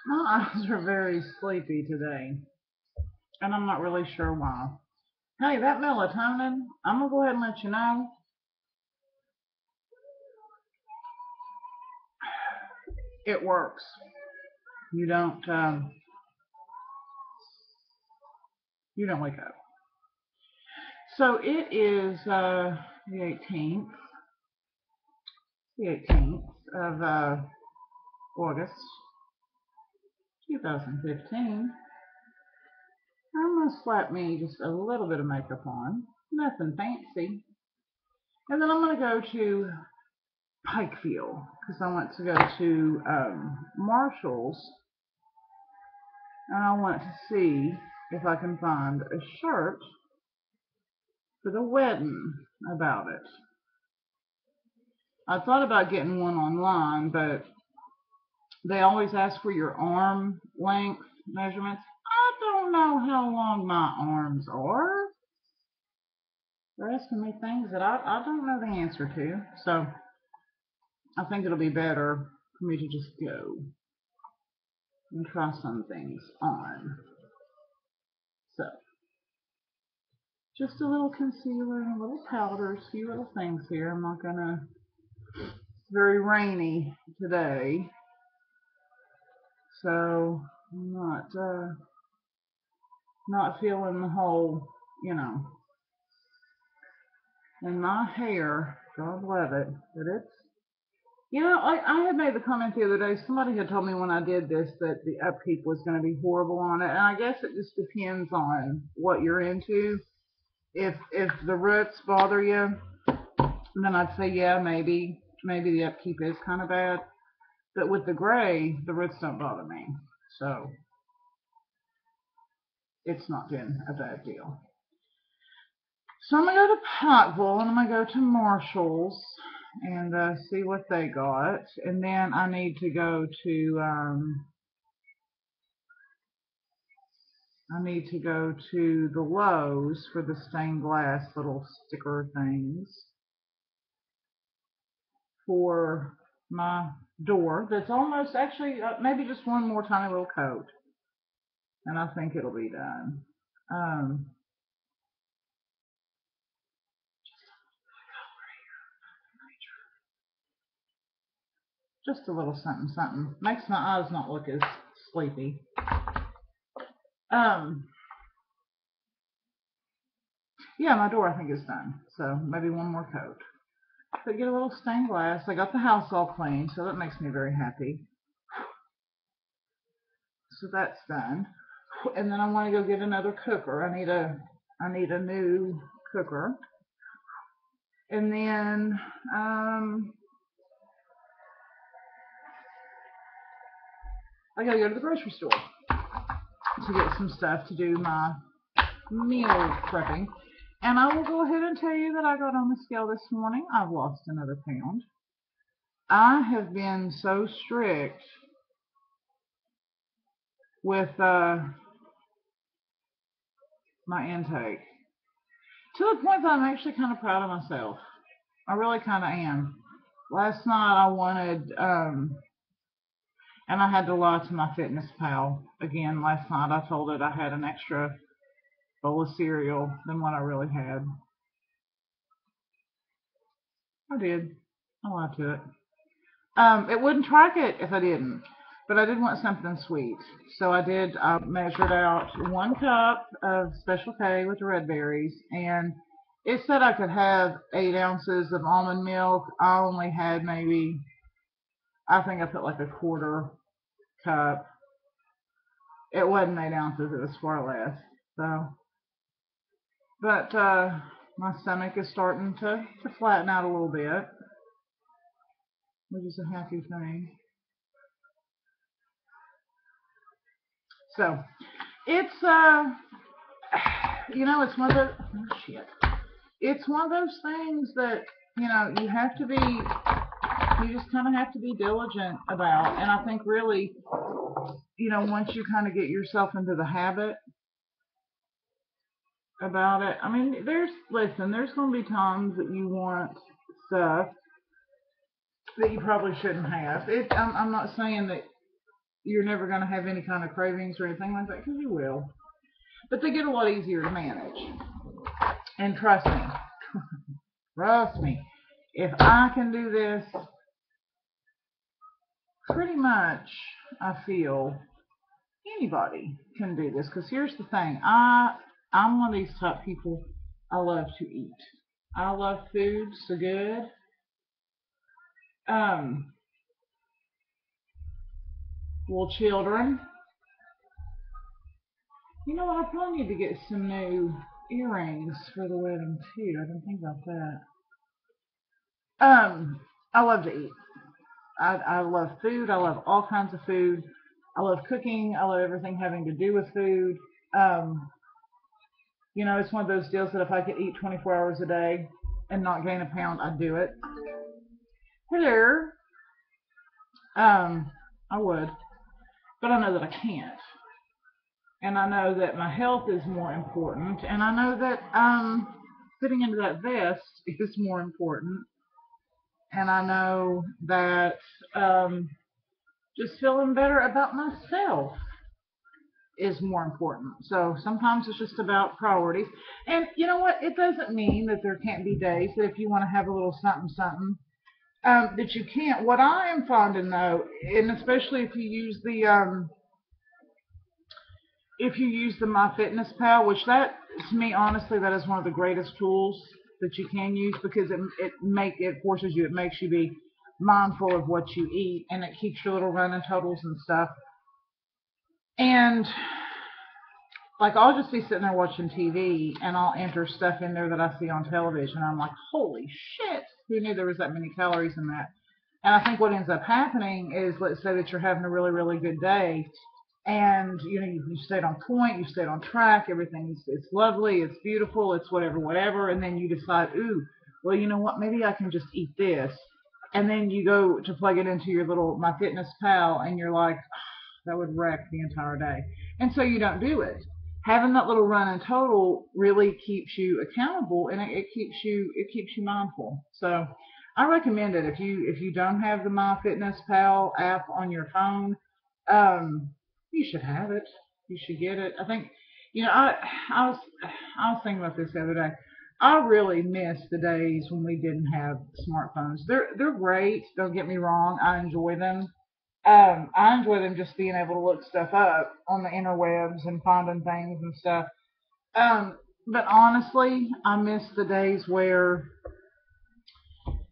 My eyes are very sleepy today, and I'm not really sure why. Hey, that melatonin, I'm gonna go ahead and let you know, it works. You don't, you don't wake up. So it is the 18th, the 18th of August, 2015. I'm gonna slap me just a little bit of makeup on, nothing fancy, and then I'm gonna go to Pikeville because I want to go to Marshall's, and I want to see if I can find a shirt for the wedding about it. I thought about getting one online, but they always ask for your arm length measurements. I don't know how long my arms are. They're asking me things that I don't know the answer to. So I think it'll be better for me to just go and try some things on. So just a little concealer and a little powders, a few little things here. I'm not gonna. It's very rainy today, so I'm not feeling the whole, you know. And my hair, God love it, but it's. I had made the comment the other day. Somebody had told me when I did this that the upkeep was going to be horrible on it, and I guess it just depends on what you're into. If the roots bother you, then I'd say yeah, maybe the upkeep is kind of bad. But with the gray, the roots don't bother me, so it's not been a bad deal. So I'm gonna go to Pikeville and I'm gonna go to Marshall's and see what they got, and then I need to go to the Lowe's for the stained glass little sticker things for my door. That's almost actually maybe just one more tiny little coat, and I think it'll be done. Um, just a little something, something makes my eyes not look as sleepy. Um, yeah, my door I think is done, so maybe one more coat. But get a little stained glass. I got the house all clean, so that makes me very happy. So that's done. And then I want to go get another cooker. I need a new cooker. And then I gotta go to the grocery store to get some stuff to do my meal prepping. And I will go ahead and tell you that I got on the scale this morning. I've lost another pound. I have been so strict with my intake to the point that I'm actually kind of proud of myself. I really kind of am. Last night I wanted, and I had to lie to my fitness pal again. Last night I told it I had an extra bowl of cereal than what I really had. I did. I lied to it. It wouldn't track it if I didn't, but I did want something sweet. So I did. I measured out 1 cup of Special K with the red berries, and it said I could have 8 ounces of almond milk. I only had maybe, I think I put like a quarter cup. It wasn't 8 ounces, it was far less. So, but my stomach is starting to flatten out a little bit, which is a happy thing. So, it's it's one of those, oh, shit. It's one of those things that, you have to be, you just kind of have to be diligent about. And I think really, once you kind of get yourself into the habit about it, I mean, there's going to be times that you want stuff that you probably shouldn't have. I'm not saying that, you're never going to have any kind of cravings or anything like that, because you will. But they get a lot easier to manage. And trust me, if I can do this, pretty much I feel anybody can do this. Because here's the thing, I'm one of these type people. I love to eat. I love food so good. Um, well, children, you know what? I probably need to get some new earrings for the wedding too. I didn't think about that. I love to eat. I love food. I love all kinds of food. I love cooking. I love everything having to do with food. Um, it's one of those deals that if I could eat 24 hours a day and not gain a pound, I'd do it. Hello. I would, but I know that I can't, and I know that my health is more important, and I know that fitting into that vest is more important, and I know that just feeling better about myself is more important. So sometimes it's just about priorities. And you know what? It doesn't mean that there can't be days that if you want to have a little something, something, that you can't. What I am finding though, and especially if you use the MyFitnessPal, which that to me honestly that is one of the greatest tools that you can use, because it forces you, it makes you be mindful of what you eat, and it keeps your little running totals and stuff. And like I'll just be sitting there watching TV and I'll enter stuff in there that I see on television. I'm like, holy shit, who knew there was that many calories in that? And I think what ends up happening is, let's say that you're having a really, really good day, and you stayed on point, you stayed on track, everything it's lovely, it's beautiful, it's whatever, and then you decide, ooh, well, you know what, maybe I can just eat this, and then you go to plug it into your little MyFitnessPal, and you're like, that would wreck the entire day. And so you don't do it. Having that little running total really keeps you accountable, and it keeps you mindful. So I recommend it. If you don't have the MyFitnessPal app on your phone, you should have it. You should get it. I think I was thinking about this the other day. I really miss the days when we didn't have smartphones. They're great. Don't get me wrong. I enjoy them. I enjoy them just being able to look stuff up on the interwebs and finding things and stuff. But honestly, I miss the days where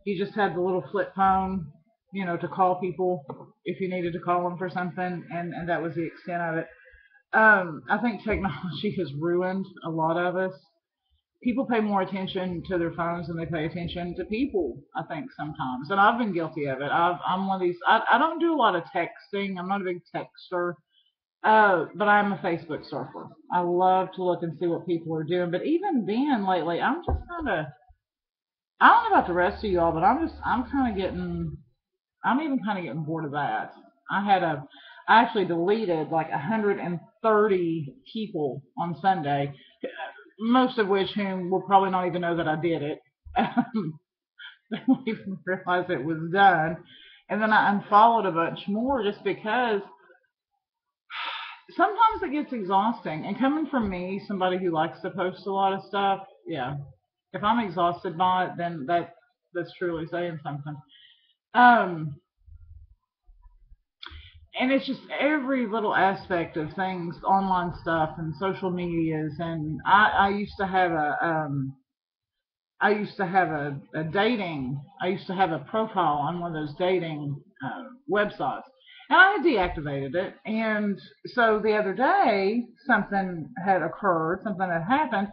you just had the little flip phone, to call people if you needed to call them for something, and that was the extent of it. I think technology has ruined a lot of us. People pay more attention to their phones than they pay attention to people, I think, sometimes. And I've been guilty of it. I'm one of these, I don't do a lot of texting. I'm not a big texter, but I'm a Facebook surfer. I love to look and see what people are doing. But even then, lately, I'm just kind of, I don't know about the rest of y'all, but I'm even kind of getting bored of that. I actually deleted like 130 people on Sunday, most of which whom will probably not even know that I did it. They won't even realize it was done. And then I unfollowed a bunch more just because sometimes it gets exhausting. And coming from me, somebody who likes to post a lot of stuff, yeah. If I'm exhausted by it, then that's truly saying something. Um, and it's just every little aspect of things, online stuff and social medias. And I used to have I used to have a profile on one of those dating websites, and I had deactivated it. And so the other day, something had occurred, something had happened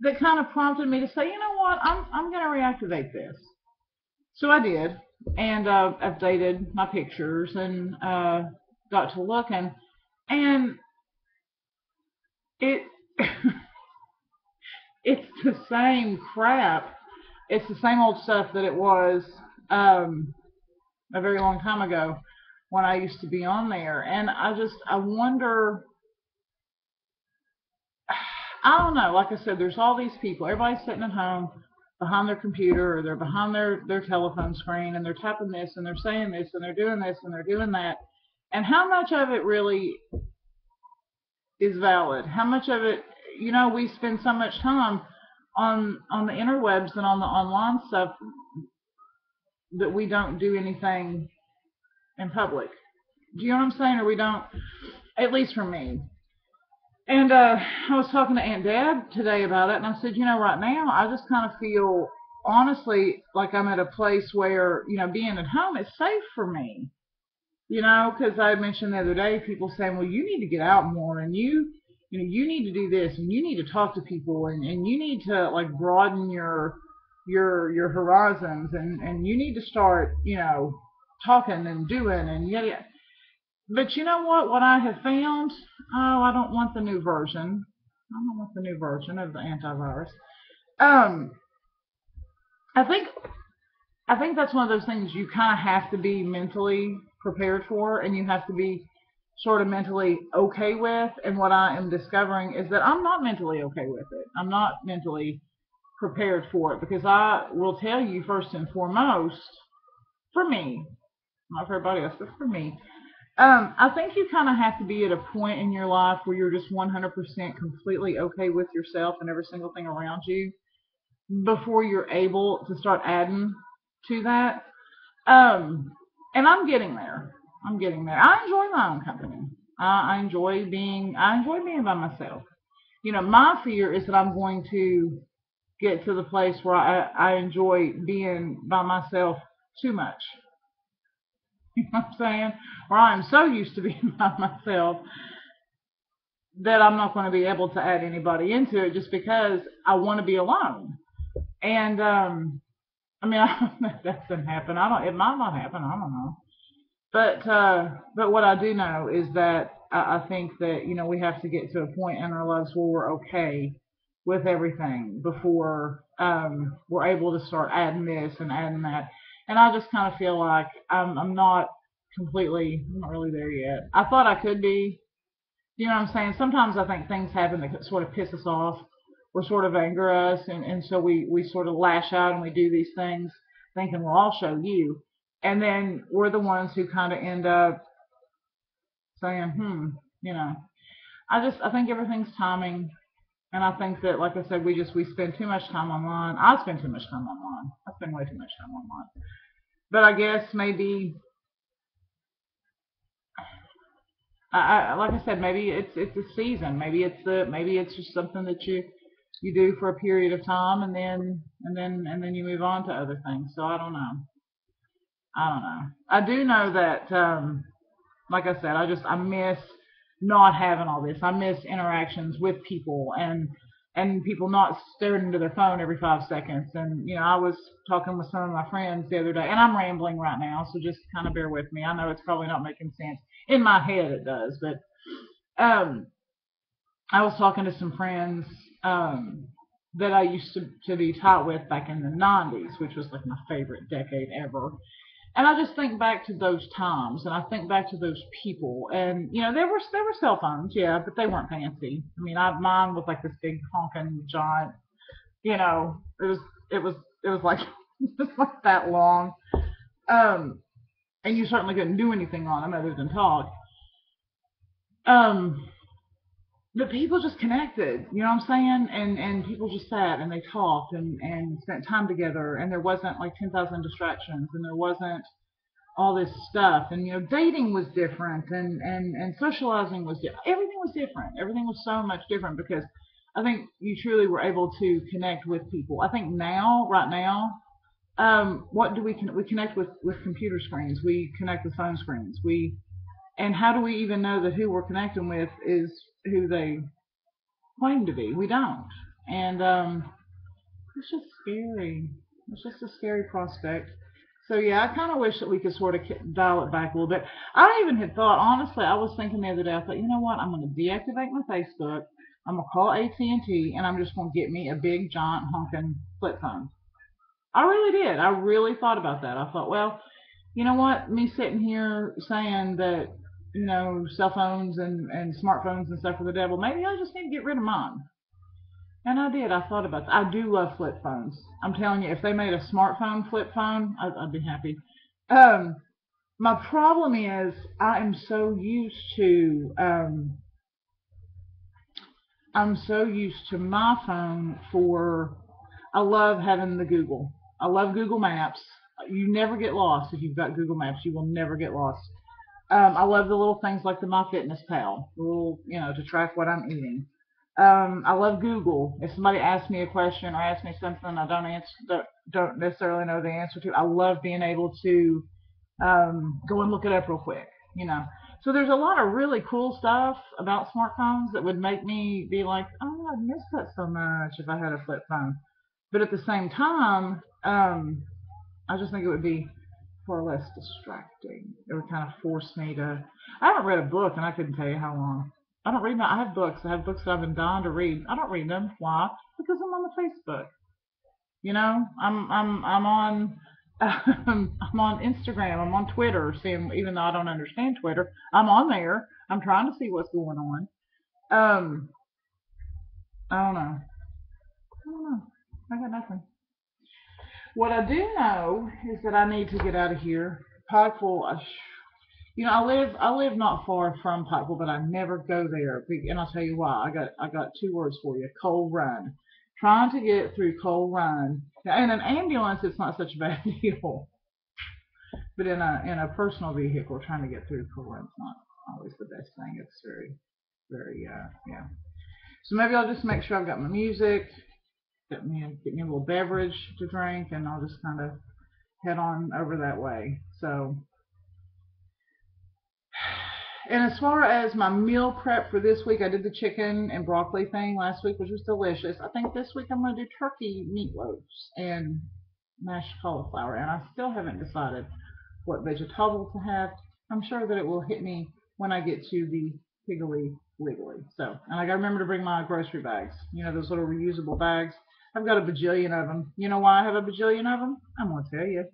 that kind of prompted me to say, you know what, I'm going to reactivate this. So I did, and updated my pictures and got to looking, and it it's the same crap. It's the same old stuff that it was um, a very long time ago when I used to be on there, and I wonder. I don't know. Like I said, there's all these people. Everybody's sitting at home behind their computer, or they're behind their telephone screen, and they're typing this and they're saying this and they're doing this and they're doing that. and how much of it really is valid? How much of it, we spend so much time on the interwebs and on the online stuff that we don't do anything in public. Do you know what I'm saying? Or we don't, at least for me. And I was talking to Aunt Dad today about it, and I said, right now I just kind of feel, honestly, like I'm at a place where, being at home is safe for me. Because I mentioned the other day, people saying, well, you need to get out more, and you need to do this, and you need to talk to people, and you need to like broaden your horizons, and you need to start, talking and doing and yada yada. But you know what? What I have found, I don't want the new version. I don't want the new version of the antivirus. Um, I think I think that's one of those things you kind of have to be mentally prepared for, and you have to be sort of mentally okay with. And what I am discovering is that I'm not mentally okay with it. I'm not mentally prepared for it, because I will tell you, first and foremost, for me, not for everybody else, but for me, I think you kind of have to be at a point in your life where you're just 100% completely okay with yourself and every single thing around you before you're able to start adding to that. Um, and I'm getting there. I'm getting there. I enjoy my own company. I enjoy being by myself. My fear is that I'm going to get to the place where I enjoy being by myself too much. You know what I'm saying? Or I'm so used to being by myself that I'm not going to be able to add anybody into it, just because I want to be alone. And I mean, that doesn't happen. I don't. It might not happen. I don't know. But what I do know is that I think that we have to get to a point in our lives where we're okay with everything before we're able to start adding this and adding that. And I just kind of feel like I'm not really there yet. I thought I could be. You know what I'm saying? Sometimes I think things happen that sort of piss us off or sort of anger us, and so we sort of lash out and we do these things thinking, well, I'll show you. And then we're the ones who kind of end up saying, you know, I think everything's timing. And I think that, like I said, we spend too much time online. I spend too much time online. I spend way too much time online. But I guess maybe, like I said, maybe it's a season. Maybe it's just something that you do for a period of time, and then you move on to other things. So I don't know. I don't know. I do know that, like I said, I miss not having all this. I miss interactions with people, and people not staring into their phone every 5 seconds. And I was talking with some of my friends the other day, and I'm rambling right now, so just kind of bear with me. I know it's probably not making sense. In my head it does, but um, I was talking to some friends that I used to be taught with back in the 90s, which was like my favorite decade ever. And I just think back to those times, and I think back to those people, and there were cell phones, yeah, but they weren't fancy. I mean, mine was like this big honking giant, you know, it was it was it was like just like that long, um, and you certainly couldn't do anything on them other than talk. Um, but people just connected, you know what I'm saying? And people just sat and they talked and spent time together, and there wasn't like 10,000 distractions, and there wasn't all this stuff. And dating was different, and socializing was different. Everything was different. Everything was so much different, because I think you truly were able to connect with people. I think now, right now, what do we connect with computer screens? We connect with phone screens. And how do we even know that who we're connecting with is who they claim to be? We don't. And it's just scary. It's just a scary prospect. So yeah, I kind of wish that we could sort of dial it back a little bit. I even had thought, honestly, I was thinking the other day, I thought, you know what? I'm going to deactivate my Facebook. I'm going to call AT&T, and T, and I'm just going to get me a big, giant, honking flip phone. I really did. I really thought about that. I thought, well, you know what? Me sitting here saying that, cell phones and smartphones and stuff are the devil, maybe I just need to get rid of mine. And I did. I thought about that. I do love flip phones. I'm telling you, if they made a smartphone flip phone, I'd be happy. Um, My problem is I am so used to I'm so used to my phone for. I love having the Google. I love Google Maps. You never get lost if you've got Google Maps. You will never get lost. I love the little things like the MyFitnessPal, the little, to track what I'm eating. I love Google. If somebody asks me a question or asks me something I don't necessarily know the answer to, I love being able to go and look it up real quick. You know, so there's a lot of really cool stuff about smartphones that would make me be like, oh, I miss that so much if I had a flip phone. But at the same time, I just think it would be far less distracting. It would kind of force me to. I haven't read a book, and I couldn't tell you how long. I don't read. I have books. I have books that I've been dying to read. I don't read them. Why? Because I'm on the Facebook. I'm on. I'm on Instagram. I'm on Twitter. Seeing, even though I don't understand Twitter, I'm on there. I'm trying to see what's going on. Um, I don't know. I don't know. I got nothing. What I do know is that I need to get out of here. Pikeville, I live not far from Pikeville, but I never go there. And I'll tell you why. I got two words for you: Coal Run. Trying to get through Coal Run. Now, in an ambulance, it's not such a bad deal, but in a personal vehicle, trying to get through Coal Run's not always the best thing. It's very very yeah. So maybe I'll just make sure I've got my music, get me a little beverage to drink, and I'll just kind of head on over that way. So, and as far as my meal prep for this week, I did the chicken and broccoli thing last week, which was delicious. I think this week I'm going to do turkey meatloaves and mashed cauliflower, and I still haven't decided what vegetable to have. I'm sure that it will hit me when I get to the Piggly Wiggly. So, and I got to remember to bring my grocery bags. Those little reusable bags. I've got a bajillion of them. You know why I have a bajillion of them? I'm going to tell you.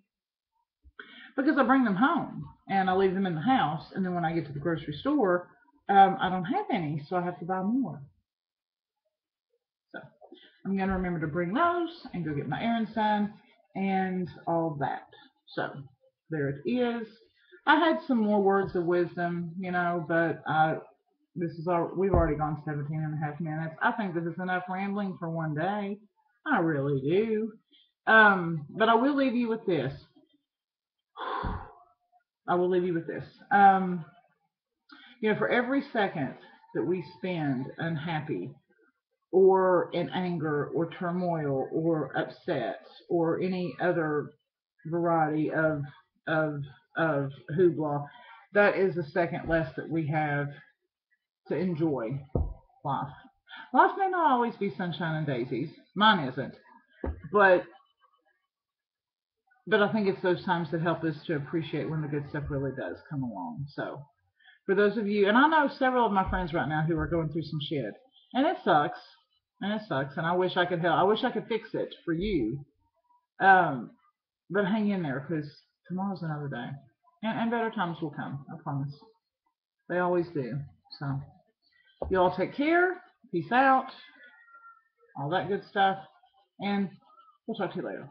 Because I bring them home and I leave them in the house, and then when I get to the grocery store, I don't have any, so I have to buy more. So I'm going to remember to bring those and go get my errands done and all that. So there it is. I had some more words of wisdom, but we've already gone 17 and a half minutes. I think this is enough rambling for one day. I really do. But I will leave you with this. I will leave you with this. For every second that we spend unhappy or in anger or turmoil or upset or any other variety of of hoopla, that is a second less that we have to enjoy life. Life may not always be sunshine and daisies. Mine isn't, but I think it's those times that help us to appreciate when the good stuff really does come along. So for those of you, and I know several of my friends right now who are going through some shit, and it sucks, and I wish I could help. I wish I could fix it for you. Um, but hang in there because tomorrow's another day, and better times will come. I promise. They always do. So you all take care. Peace out. All that good stuff, and we'll talk to you later.